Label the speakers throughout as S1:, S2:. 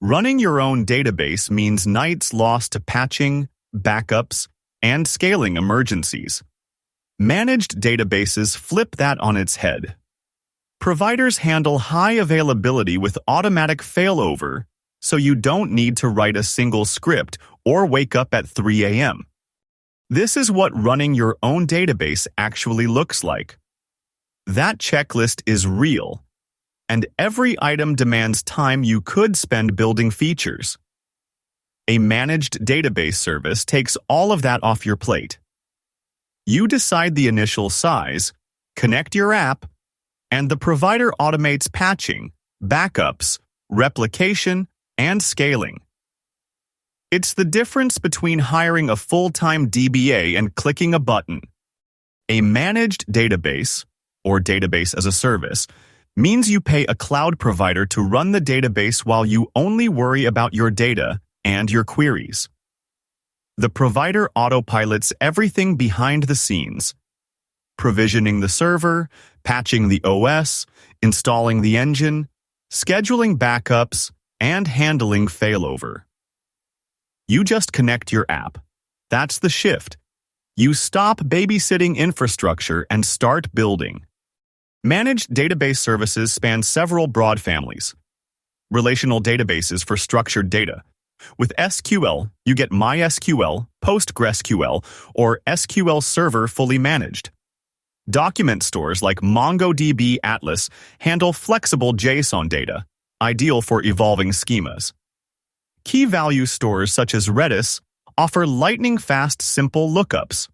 S1: Running your own database means nights lost to patching, backups, and scaling emergencies. Managed databases flip that on its head. Providers handle high availability with automatic failover, so you don't need to write a single script or wake up at 3 a.m. This is what running your own database actually looks like. That checklist is real, and every item demands time you could spend building features. A managed database service takes all of that off your plate. You decide the initial size, connect your app, and the provider automates patching, backups, replication, and scaling. It's the difference between hiring a full-time DBA and clicking a button. A managed database, or database as a service, means you pay a cloud provider to run the database while you only worry about your data and your queries. The provider autopilots everything behind the scenes, provisioning the server, patching the OS, installing the engine, scheduling backups, and handling failover. You just connect your app. That's the shift. You stop babysitting infrastructure and start building. Managed database services span several broad families. Relational databases for structured data. With SQL, you get MySQL, PostgreSQL, or SQL Server fully managed. Document stores like MongoDB Atlas handle flexible JSON data, ideal for evolving schemas. Key value stores such as Redis offer lightning-fast simple lookups.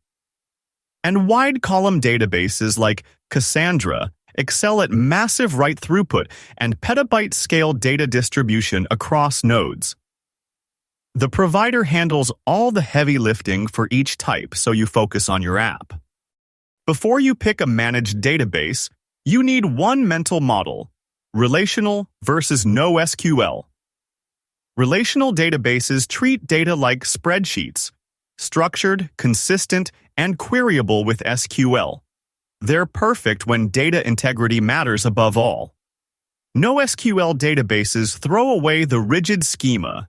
S1: And wide-column databases like Cassandra excel at massive write throughput and petabyte-scale data distribution across nodes. The provider handles all the heavy lifting for each type, so you focus on your app. Before you pick a managed database, you need one mental model: relational versus NoSQL. Relational databases treat data like spreadsheets, structured, consistent, and queryable with SQL. They're perfect when data integrity matters above all. NoSQL databases throw away the rigid schema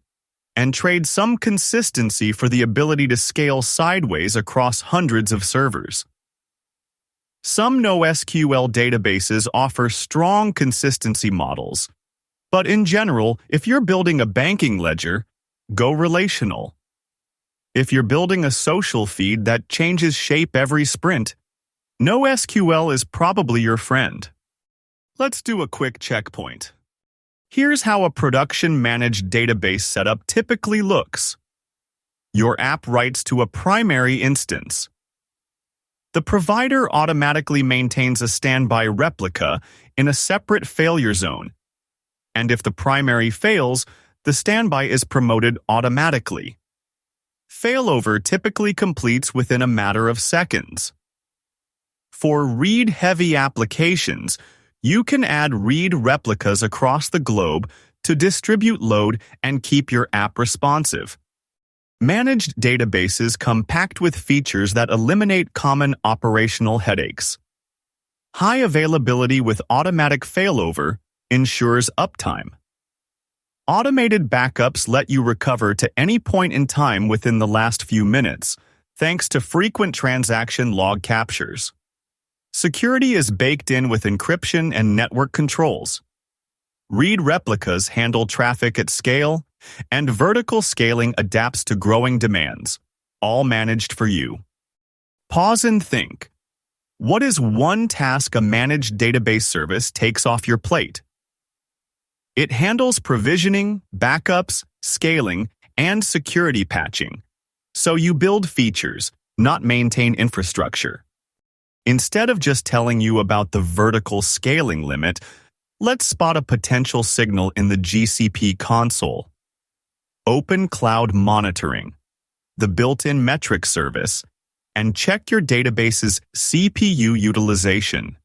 S1: and trade some consistency for the ability to scale sideways across hundreds of servers. Some NoSQL databases offer strong consistency models, but in general, if you're building a banking ledger, go relational. If you're building a social feed that changes shape every sprint, NoSQL is probably your friend. Let's do a quick checkpoint. Here's how a production-managed database setup typically looks. Your app writes to a primary instance. The provider automatically maintains a standby replica in a separate failure zone, and if the primary fails, the standby is promoted automatically. Failover typically completes within a matter of seconds. For read-heavy applications, you can add read replicas across the globe to distribute load and keep your app responsive. Managed databases come packed with features that eliminate common operational headaches. High availability with automatic failover ensures uptime. Automated backups let you recover to any point in time within the last few minutes, thanks to frequent transaction log captures. Security is baked in with encryption and network controls. Read replicas handle traffic at scale, and vertical scaling adapts to growing demands, all managed for you. Pause and think. What is one task a managed database service takes off your plate? It handles provisioning, backups, scaling, and security patching. So you build features, not maintain infrastructure. Instead of just telling you about the vertical scaling limit, let's spot a potential signal in the GCP console. Open Cloud Monitoring, the built-in metric service, and check your database's CPU utilization.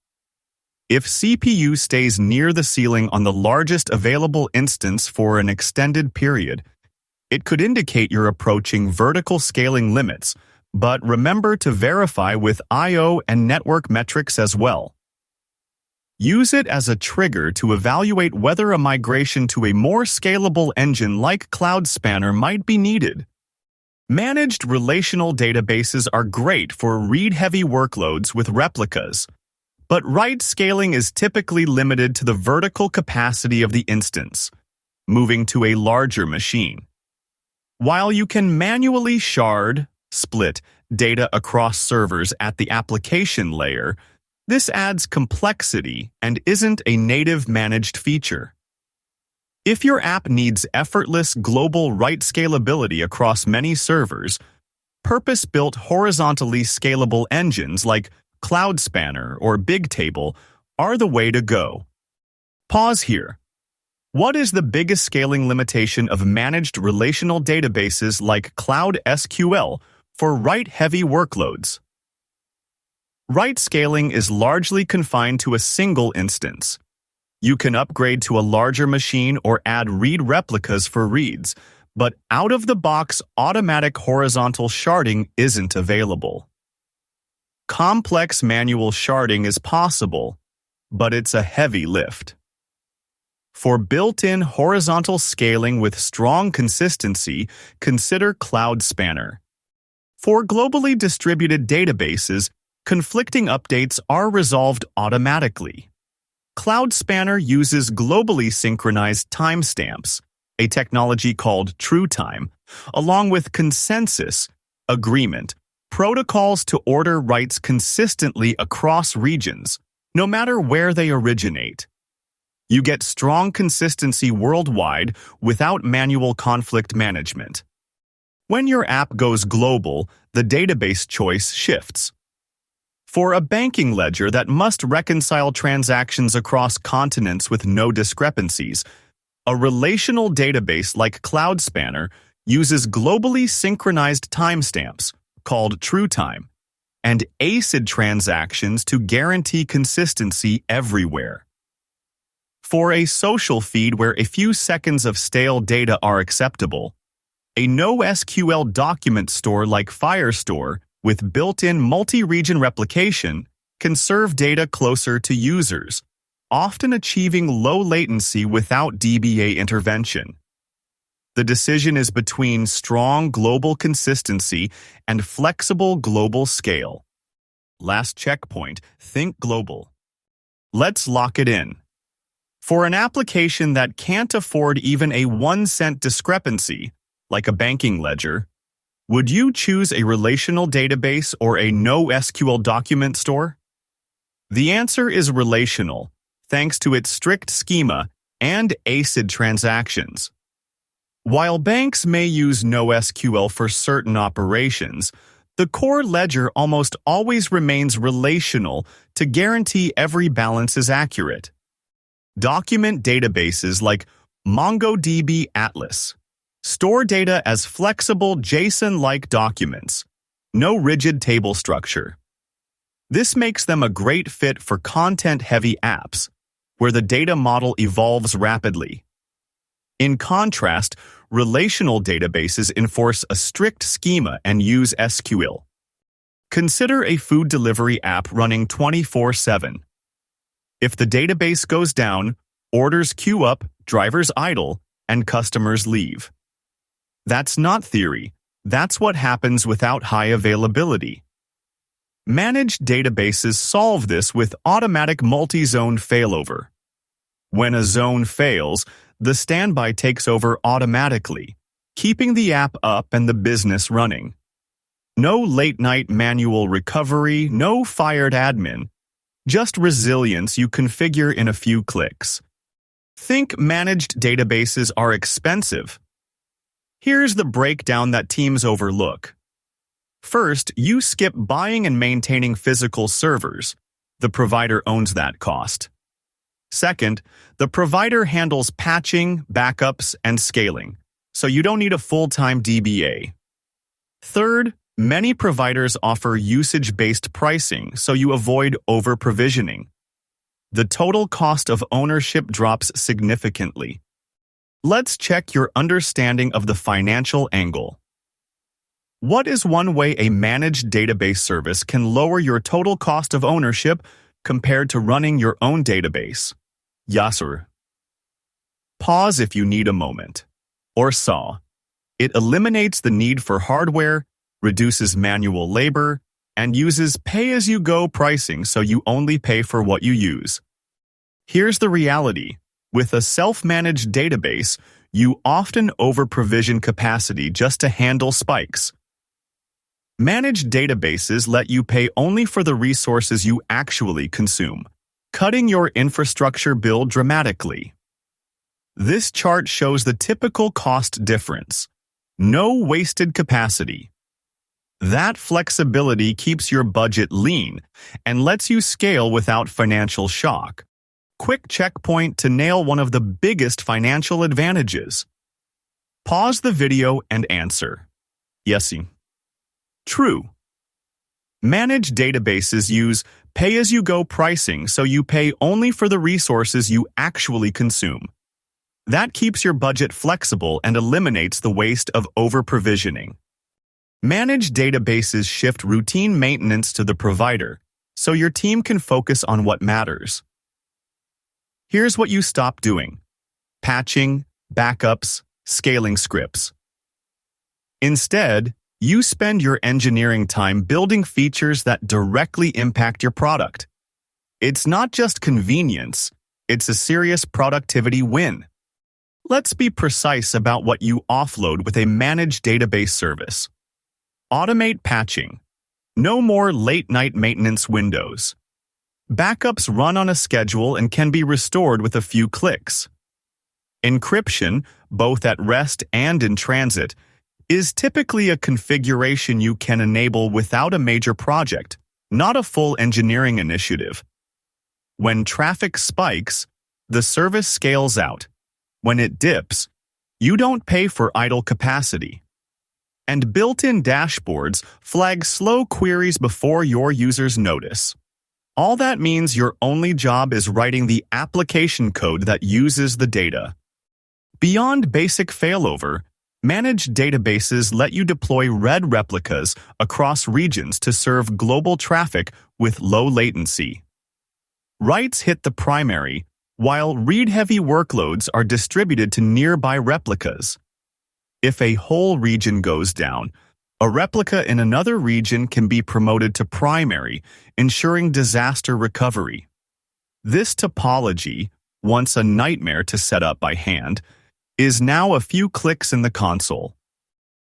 S1: If CPU stays near the ceiling on the largest available instance for an extended period, it could indicate you're approaching vertical scaling limits, but remember to verify with I/O and network metrics as well. Use it as a trigger to evaluate whether a migration to a more scalable engine like Cloud Spanner might be needed. Managed relational databases are great for read-heavy workloads with replicas, but write scaling is typically limited to the vertical capacity of the instance, moving to a larger machine. While you can manually split data across servers at the application layer, this adds complexity and isn't a native managed feature. If your app needs effortless global write scalability across many servers, purpose-built horizontally scalable engines like Cloud Spanner or Bigtable are the way to go. Pause here. What is the biggest scaling limitation of managed relational databases like Cloud SQL for write-heavy workloads? Write scaling is largely confined to a single instance. You can upgrade to a larger machine or add read replicas for reads, but out-of-the-box automatic horizontal sharding isn't available. Complex manual sharding is possible, but it's a heavy lift. For built-in horizontal scaling with strong consistency, consider Cloud Spanner. For globally distributed databases, conflicting updates are resolved automatically. Cloud Spanner uses globally synchronized timestamps, a technology called TrueTime, along with consensus, agreement, protocols to order writes consistently across regions, no matter where they originate. You get strong consistency worldwide without manual conflict management. When your app goes global, the database choice shifts. For a banking ledger that must reconcile transactions across continents with no discrepancies, a relational database like Cloud Spanner uses globally synchronized timestamps, called TrueTime, and ACID transactions to guarantee consistency everywhere. For a social feed where a few seconds of stale data are acceptable, a NoSQL document store like Firestore with built-in multi-region replication can serve data closer to users, often achieving low latency without DBA intervention. The decision is between strong global consistency and flexible global scale. Last checkpoint, think global. Let's lock it in. For an application that can't afford even a 1-cent discrepancy, like a banking ledger, would you choose a relational database or a NoSQL document store? The answer is relational, thanks to its strict schema and ACID transactions. While banks may use NoSQL for certain operations, the core ledger almost always remains relational to guarantee every balance is accurate. Document databases like MongoDB Atlas store data as flexible JSON-like documents, no rigid table structure. This makes them a great fit for content-heavy apps, where the data model evolves rapidly. In contrast, relational databases enforce a strict schema and use SQL. Consider a food delivery app running 24/7. If the database goes down, orders queue up, drivers idle, and customers leave. That's not theory. That's what happens without high availability. Managed databases solve this with automatic multi-zone failover. When a zone fails, the standby takes over automatically, keeping the app up and the business running. No late-night manual recovery, no fired admin, just resilience you configure in a few clicks. Think managed databases are expensive. Here's the breakdown that teams overlook. First, you skip buying and maintaining physical servers. The provider owns that cost. Second, the provider handles patching, backups, and scaling, so you don't need a full-time DBA. Third, many providers offer usage-based pricing, so you avoid over-provisioning. The total cost of ownership drops significantly. Let's check your understanding of the financial angle. What is one way a managed database service can lower your total cost of ownership compared to running your own database. Yasur. Pause if you need a moment. Or SAW. It eliminates the need for hardware, reduces manual labor, and uses pay-as-you-go pricing so you only pay for what you use. Here's the reality. With a self-managed database, you often over-provision capacity just to handle spikes. Managed databases let you pay only for the resources you actually consume, cutting your infrastructure bill dramatically. This chart shows the typical cost difference. No wasted capacity. That flexibility keeps your budget lean and lets you scale without financial shock. Quick checkpoint to nail one of the biggest financial advantages. Pause the video and answer. Yesi. True. Managed databases use pay-as-you-go pricing, so you pay only for the resources you actually consume. That keeps your budget flexible and eliminates the waste of over-provisioning. Managed databases shift routine maintenance to the provider, so your team can focus on what matters. Here's what you stop doing: patching, backups, scaling scripts. Instead, you spend your engineering time building features that directly impact your product. It's not just convenience, it's a serious productivity win. Let's be precise about what you offload with a managed database service. Automate patching. No more late-night maintenance windows. Backups run on a schedule and can be restored with a few clicks. Encryption, both at rest and in transit, is typically a configuration you can enable without a major project, not a full engineering initiative. When traffic spikes, the service scales out. When it dips, you don't pay for idle capacity. And built-in dashboards flag slow queries before your users notice. All that means your only job is writing the application code that uses the data. Beyond basic failover, managed databases let you deploy RED replicas across regions to serve global traffic with low latency. Writes hit the primary, while read-heavy workloads are distributed to nearby replicas. If a whole region goes down, a replica in another region can be promoted to primary, ensuring disaster recovery. This topology, once a nightmare to set up by hand, is now a few clicks in the console.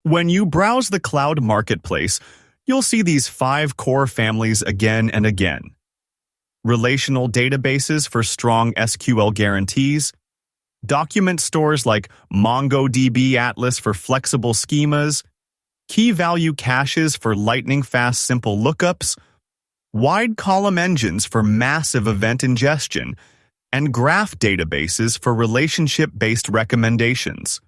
S1: When you browse the cloud marketplace, you'll see these 5 core families again and again. Relational databases for strong SQL guarantees, document stores like MongoDB Atlas for flexible schemas, key-value caches for lightning-fast simple lookups, wide column engines for massive event ingestion, and graph databases for relationship-based recommendations.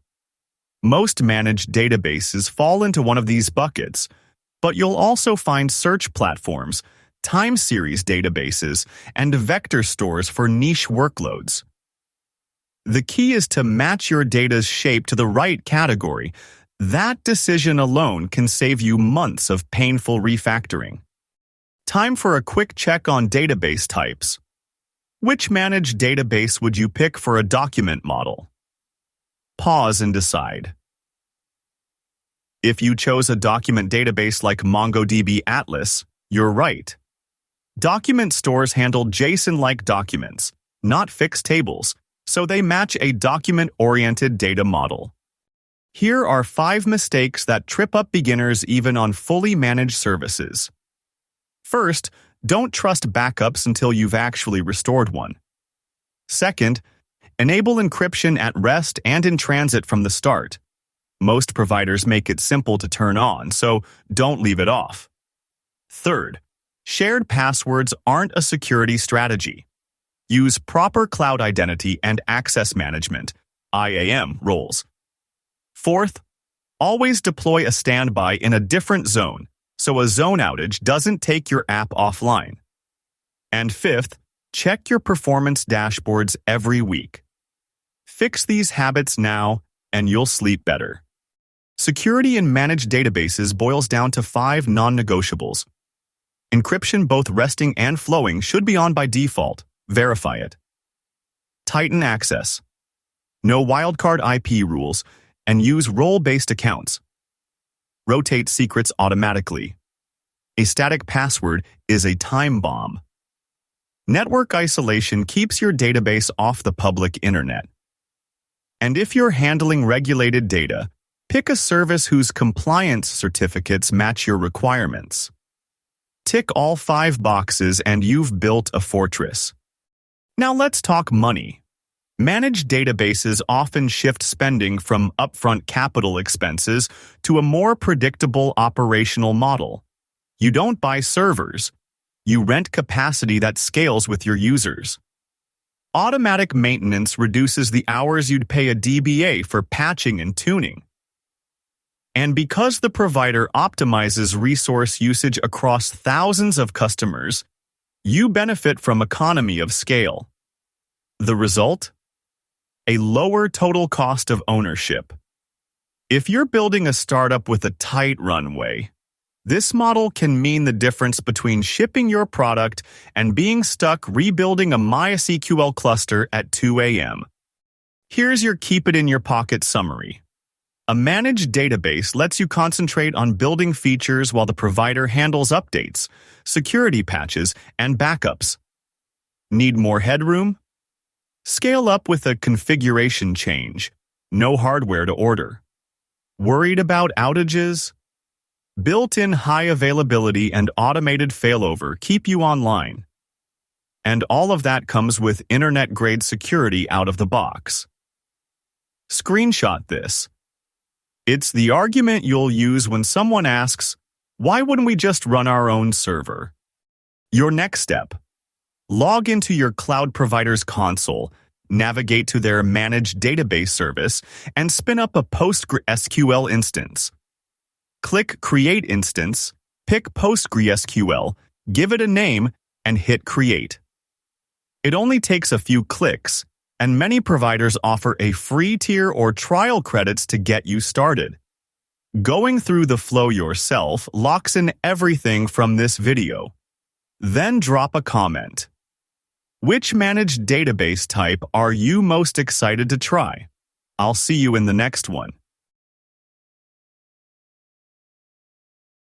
S1: Most managed databases fall into one of these buckets, but you'll also find search platforms, time series databases, and vector stores for niche workloads. The key is to match your data's shape to the right category. That decision alone can save you months of painful refactoring. Time for a quick check on database types. Which managed database would you pick for a document model? Pause and decide. If you chose a document database like MongoDB Atlas, you're right. Document stores handle JSON-like documents, not fixed tables, so they match a document-oriented data model. Here are 5 mistakes that trip up beginners even on fully managed services. First, don't trust backups until you've actually restored one. Second, enable encryption at rest and in transit from the start. Most providers make it simple to turn on, so don't leave it off. Third, shared passwords aren't a security strategy. Use proper cloud identity and access management (IAM) roles. Fourth, always deploy a standby in a different zone, so a zone outage doesn't take your app offline. And fifth, check your performance dashboards every week. Fix these habits now, and you'll sleep better. Security in managed databases boils down to 5 non-negotiables. Encryption, both resting and flowing, should be on by default. Verify it. Tighten access. No wildcard IP rules, and use role-based accounts. Rotate secrets automatically. A static password is a time bomb. Network isolation keeps your database off the public internet. And if you're handling regulated data, pick a service whose compliance certificates match your requirements. Tick all 5 boxes and you've built a fortress. Now let's talk money. Managed databases often shift spending from upfront capital expenses to a more predictable operational model. You don't buy servers. You rent capacity that scales with your users. Automatic maintenance reduces the hours you'd pay a DBA for patching and tuning. And because the provider optimizes resource usage across thousands of customers, you benefit from economy of scale. The result? A lower total cost of ownership. If you're building a startup with a tight runway, this model can mean the difference between shipping your product and being stuck rebuilding a MySQL cluster at 2 a.m. Here's your keep it in your pocket summary. A managed database lets you concentrate on building features while the provider handles updates, security patches, and backups. Need more headroom? Scale up with a configuration change. No hardware to order. Worried about outages? Built-in high availability and automated failover keep you online. And all of that comes with internet-grade security out of the box. Screenshot this. It's the argument you'll use when someone asks, why wouldn't we just run our own server? Your next step. Log into your cloud provider's console, navigate to their managed database service, and spin up a PostgreSQL instance. Click Create Instance, pick PostgreSQL, give it a name, and hit Create. It only takes a few clicks, and many providers offer a free tier or trial credits to get you started. Going through the flow yourself locks in everything from this video. Then drop a comment. Which managed database type are you most excited to try? I'll see you in the next one.